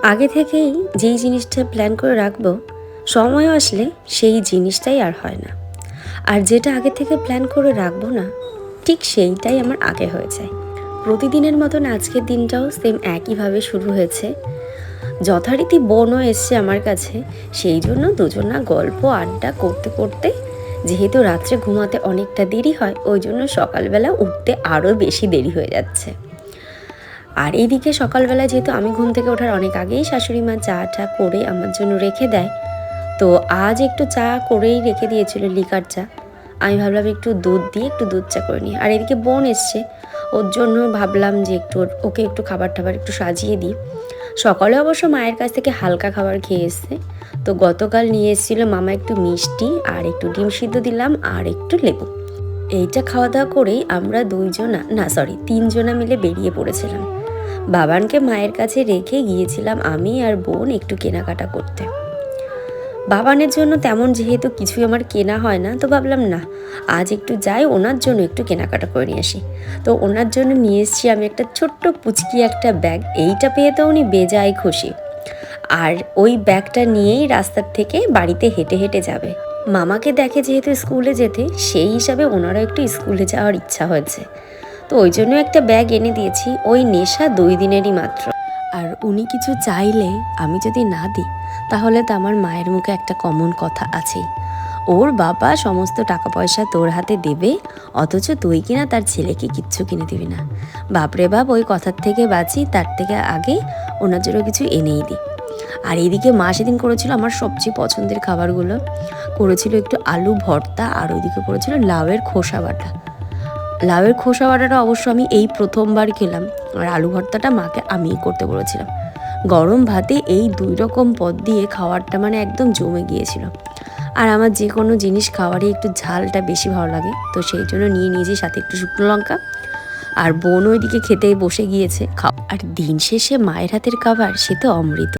আগে থেকেই যেই জিনিসটা প্ল্যান করে রাখবো, সময় আসলে সেই জিনিসটাই আর হয় না। আর যেটা আগে থেকে প্ল্যান করে রাখবো না, ঠিক সেইটাই আমার আগে হয়ে যায়। প্রতিদিনের মতন আজকের দিনটাও সেম একইভাবে শুরু হয়েছে। যথারীতি বোনও এসছে আমার কাছে, সেই জন্য দুজনা গল্প আড্ডা করতে করতে, যেহেতু রাত্রে ঘুমাতে অনেকটা দেরি হয়, ওই জন্য সকালবেলা উঠতে আরও বেশি দেরি হয়ে যাচ্ছে। আর এইদিকে সকালবেলা যেহেতু আমি ঘুম থেকে ওঠার অনেক আগেই শাশুড়ি মা চা টা করে আমার জন্য রেখে দেয়, তো আজ একটু চা করেই রেখে দিয়েছিল, লিকার চা। আমি ভাবলাম একটু দুধ দিয়ে একটু দুধ চা করে নিই। আর এদিকে বোন এসছে, ওর জন্য ভাবলাম যে ওকে একটু খাবার টাবার একটু সাজিয়ে দিই। সকালে অবশ্য মায়ের কাছ থেকে হালকা খাবার খেয়ে এসছে। তো গতকাল নিয়ে এসেছিলো মামা একটু মিষ্টি আর একটু ডিম সিদ্ধ দিলাম আর একটু লেবু। এইটা খাওয়া দাওয়া করেই আমরা তিনজনা মিলে বেরিয়ে পড়েছিলাম। বাবানকে মায়ের কাছে রেখে গিয়েছিলাম আমি আর বোন একটু কেনাকাটা করতে। বাবানের জন্য তেমন যেহেতু কিছুই আমার কেনা হয় না, তো ভাবলাম না, আজ একটু যাই, ওনার জন্য একটু কেনাকাটা করে নিয়ে আসি। তো ওনার জন্য নিয়ে এসেছি আমি একটা ছোট্ট পুচকি একটা ব্যাগ। এইটা পেয়ে তো উনি বেজায় খুশি। আর ওই ব্যাগটা নিয়েই রাস্তার থেকে বাড়িতে হেঁটে হেঁটে যাবে। মামাকে দেখে যেহেতু স্কুলে যেতে, সেই হিসাবে ওনারও একটু স্কুলে যাওয়ার ইচ্ছা হয়েছে। তো ওই জন্য একটা ব্যাগ এনে দিয়েছি। ওই নেশা 2 দিনেরই মাত্র। আর উনি কিছু চাইলে আমি যদি না দিই, তাহলে তো আমার মায়ের মুখে একটা কমন কথা আছেই, ওর বাবা সমস্ত টাকা পয়সা তোর হাতে দেবে, অথচ তুই কিনা তার ছেলেকে কিচ্ছু কিনে দিবি না। বাপরে বাপ, ওই কথার থেকে বাঁচি, তার থেকে আগে ওনার জন্য কিছু এনেই দিই। আর এইদিকে মা সেদিন করেছিল আমার সবচেয়ে পছন্দের খাবারগুলো। করেছিল একটু আলু ভর্তা, আর ওইদিকে করেছিল লাউয়ের খোসা বাটা। লাউয়ের খোসা বাটাটা অবশ্য আমি এই প্রথমবার খেলাম, আর আলু ভর্তাটা মাকে আমিই করতে বলেছিলাম। গরম ভাতে এই 2 রকম পদ দিয়ে খাওয়ারটা মানে একদম জমে গিয়েছিল। আর আমার যে কোনো জিনিস খাওয়ারই একটু ঝালটা বেশি ভালো লাগে, তো সেই জন্য নিয়ে নিয়েছি সাথে একটু শুকনো লঙ্কা। আর বোন ওইদিকে খেতে বসে গিয়েছে। আর দিন শেষে মায়ের হাতের খাবার সে তো অমৃত।